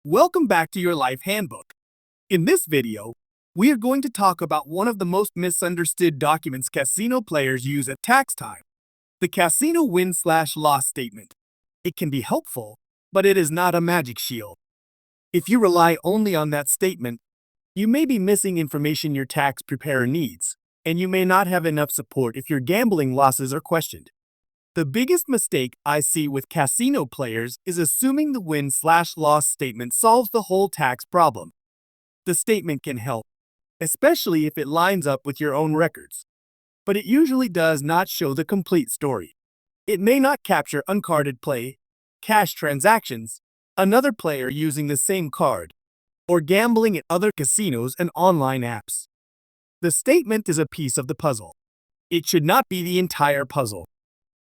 Welcome back to your Life Handbook. In this video, we are going to talk about one of the most misunderstood documents casino players use at tax time, the casino win/loss statement. It can be helpful, but it is not a magic shield. If you rely only on that statement, you may be missing information your tax preparer needs, and you may not have enough support if your gambling losses are questioned. The biggest mistake I see with casino players is assuming the win/loss statement solves the whole tax problem. The statement can help, especially if it lines up with your own records, but it usually does not show the complete story. It may not capture uncarded play, cash transactions, another player using the same card, or gambling at other casinos and online apps. The statement is a piece of the puzzle. It should not be the entire puzzle.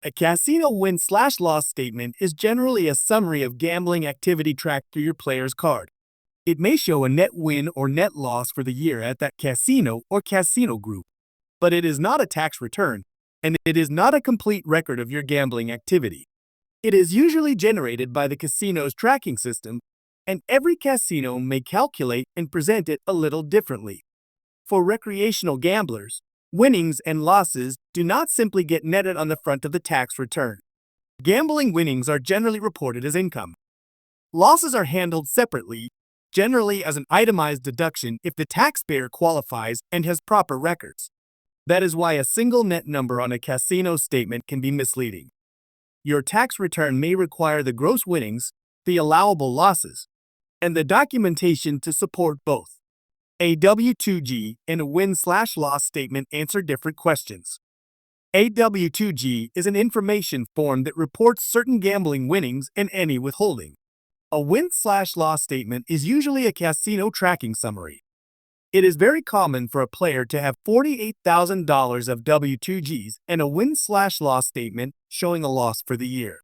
A casino win/loss statement is generally a summary of gambling activity tracked through your player's card. It may show a net win or net loss for the year at that casino or casino group, but it is not a tax return, and it is not a complete record of your gambling activity. It is usually generated by the casino's tracking system, and every casino may calculate and present it a little differently. For recreational gamblers, winnings and losses do not simply get netted on the front of the tax return. Gambling winnings are generally reported as income. Losses are handled separately, generally as an itemized deduction if the taxpayer qualifies and has proper records. That is why a single net number on a casino statement can be misleading. Your tax return may require the gross winnings, the allowable losses, and the documentation to support both. A W-2G and a win/loss statement answer different questions. A W-2G is an information form that reports certain gambling winnings and any withholding. A win/loss statement is usually a casino tracking summary. It is very common for a player to have $48,000 of W-2Gs and a win/loss statement showing a loss for the year.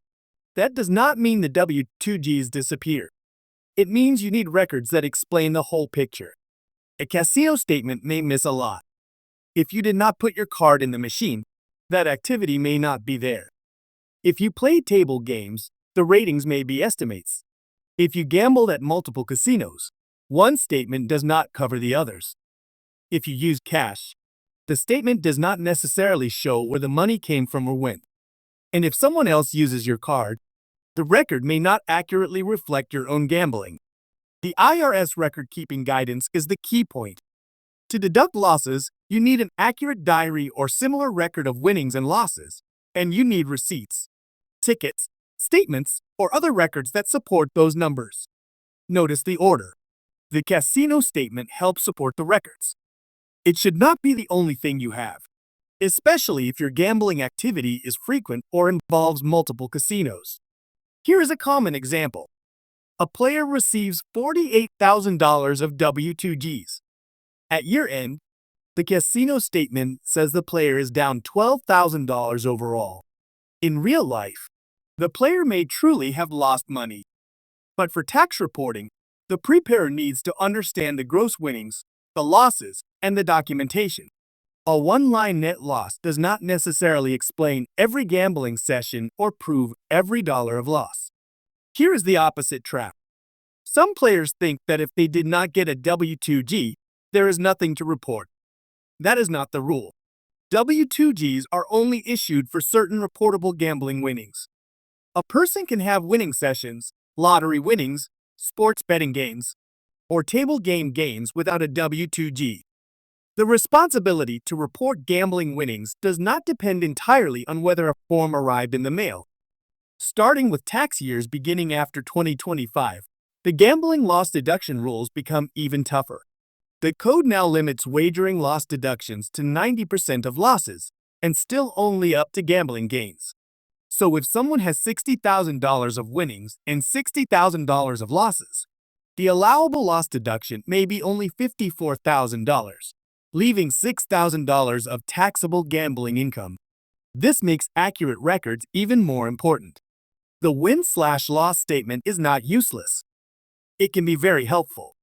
That does not mean the W-2Gs disappear. It means you need records that explain the whole picture. A casino statement may miss a lot. If you did not put your card in the machine, that activity may not be there. If you play table games, the ratings may be estimates. If you gambled at multiple casinos, one statement does not cover the others. If you use cash, the statement does not necessarily show where the money came from or went. And if someone else uses your card, the record may not accurately reflect your own gambling. The IRS record-keeping guidance is the key point. To deduct losses, you need an accurate diary or similar record of winnings and losses, and you need receipts, tickets, statements, or other records that support those numbers. Notice the order. The casino statement helps support the records. It should not be the only thing you have, especially if your gambling activity is frequent or involves multiple casinos. Here is a common example. A player receives $48,000 of W-2Gs. At year end, the casino statement says the player is down $12,000 overall. In real life, the player may truly have lost money. But for tax reporting, the preparer needs to understand the gross winnings, the losses, and the documentation. A one-line net loss does not necessarily explain every gambling session or prove every dollar of loss. Here is the opposite trap. Some players think that if they did not get a W-2G, there is nothing to report. That is not the rule. W-2Gs are only issued for certain reportable gambling winnings. A person can have winning sessions, lottery winnings, sports betting gains, or table game gains without a W-2G. The responsibility to report gambling winnings does not depend entirely on whether a form arrived in the mail. Starting with tax years beginning after 2025, the gambling loss deduction rules become even tougher. The code now limits wagering loss deductions to 90% of losses, and still only up to gambling gains. So if someone has $60,000 of winnings and $60,000 of losses, the allowable loss deduction may be only $54,000, leaving $6,000 of taxable gambling income. This makes accurate records even more important. The win/loss statement is not useless. It can be very helpful.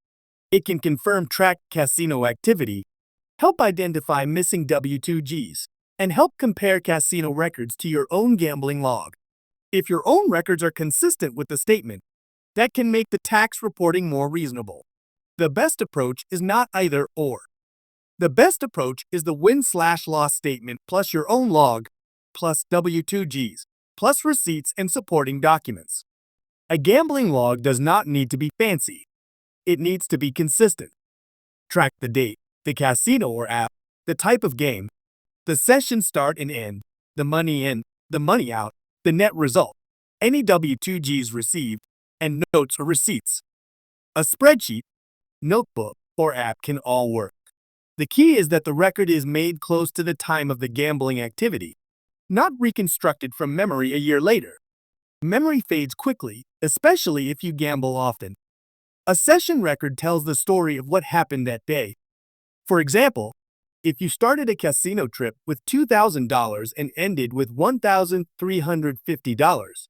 It can confirm tracked casino activity, help identify missing W-2Gs, and help compare casino records to your own gambling log. If your own records are consistent with the statement, that can make the tax reporting more reasonable. The best approach is not either or. The best approach is the win/loss statement plus your own log, plus W-2Gs, plus receipts and supporting documents. A gambling log does not need to be fancy. It needs to be consistent. Track the date, the casino or app, the type of game, the session start and end, the money in, the money out, the net result, any W-2Gs received, and notes or receipts. A spreadsheet, notebook, or app can all work. The key is that the record is made close to the time of the gambling activity, not reconstructed from memory a year later. Memory fades quickly, especially if you gamble often. A session record tells the story of what happened that day. For example, if you started a casino trip with $2,000 and ended with $1,350,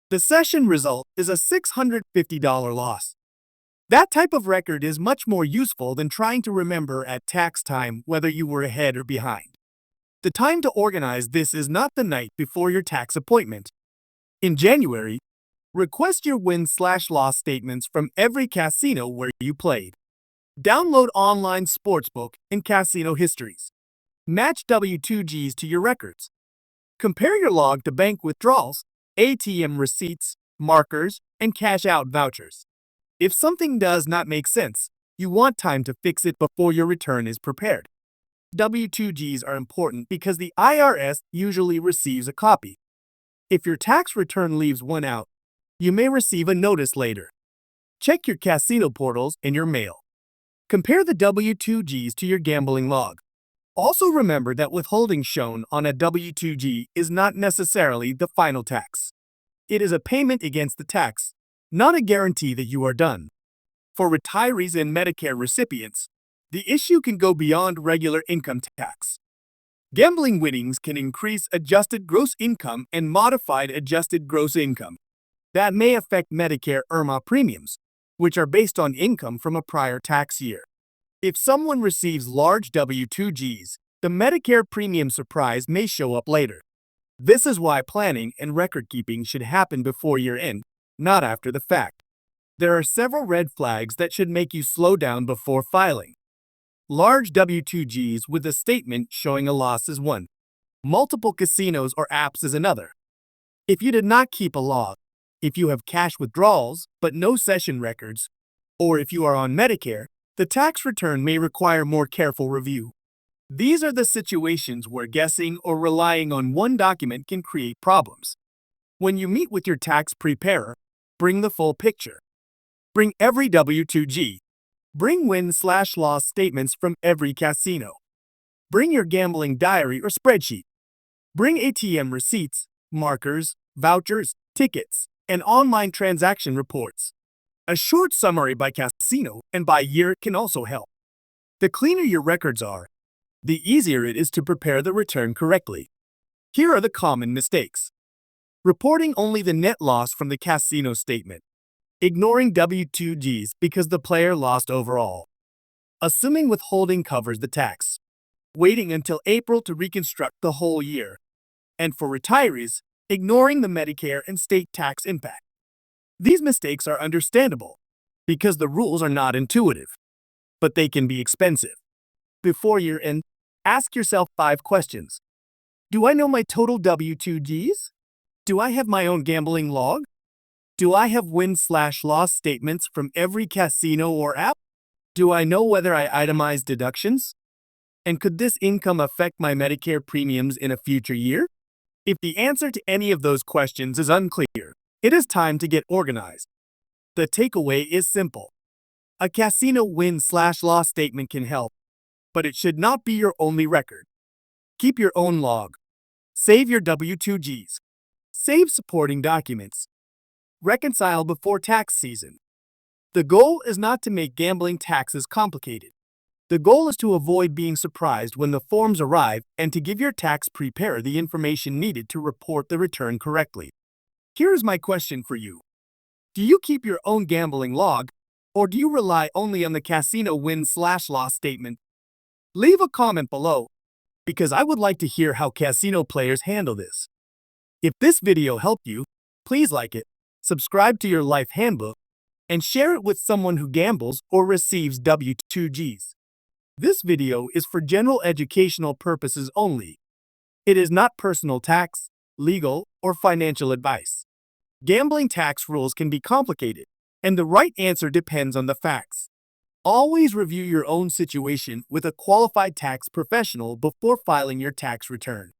the session result is a $650 loss. That type of record is much more useful than trying to remember at tax time whether you were ahead or behind. The time to organize this is not the night before your tax appointment. In January, request your win/loss statements from every casino where you played. Download online sportsbook and casino histories. Match W-2Gs to your records. Compare your log to bank withdrawals, ATM receipts, markers, and cash-out vouchers. If something does not make sense, you want time to fix it before your return is prepared. W-2Gs are important because the IRS usually receives a copy. If your tax return leaves one out, you may receive a notice later. Check your casino portals and your mail. Compare the W-2Gs to your gambling log. Also remember that withholding shown on a W-2G is not necessarily the final tax. It is a payment against the tax, not a guarantee that you are done. For retirees and Medicare recipients, the issue can go beyond regular income tax. Gambling winnings can increase adjusted gross income and modified adjusted gross income. That may affect Medicare IRMAA premiums, which are based on income from a prior tax year. If someone receives large W-2Gs, the Medicare premium surprise may show up later. This is why planning and record keeping should happen before year-end, not after the fact. There are several red flags that should make you slow down before filing. Large W-2Gs with a statement showing a loss is one. Multiple casinos or apps is another. If you did not keep a log, if you have cash withdrawals but no session records, or if you are on Medicare, the tax return may require more careful review. These are the situations where guessing or relying on one document can create problems. When you meet with your tax preparer, bring the full picture. Bring every W-2G. Bring win/loss statements from every casino. Bring your gambling diary or spreadsheet. Bring ATM receipts, markers, vouchers, tickets, and online transaction reports. A short summary by casino and by year can also help. The cleaner your records are, the easier it is to prepare the return correctly. Here are the common mistakes. Reporting only the net loss from the casino statement. Ignoring W-2Gs because the player lost overall. Assuming withholding covers the tax. Waiting until April to reconstruct the whole year. And for retirees, ignoring the Medicare and state tax impact. These mistakes are understandable because the rules are not intuitive, but they can be expensive. Before year-end, ask yourself 5 questions. Do I know my total W-2Gs? Do I have my own gambling log? Do I have win/loss statements from every casino or app? Do I know whether I itemize deductions? And could this income affect my Medicare premiums in a future year? If the answer to any of those questions is unclear, it is time to get organized. The takeaway is simple. A casino win/loss statement can help, but it should not be your only record. Keep your own log. Save your W-2Gs. Save supporting documents. Reconcile before tax season. The goal is not to make gambling taxes complicated. The goal is to avoid being surprised when the forms arrive and to give your tax preparer the information needed to report the return correctly. Here is my question for you. Do you keep your own gambling log, or do you rely only on the casino win/loss statement? Leave a comment below, because I would like to hear how casino players handle this. If this video helped you, please like it, subscribe to your Life Handbook, and share it with someone who gambles or receives W-2Gs. This video is for general educational purposes only. It is not personal tax, legal, or financial advice. Gambling tax rules can be complicated, and the right answer depends on the facts. Always review your own situation with a qualified tax professional before filing your tax return.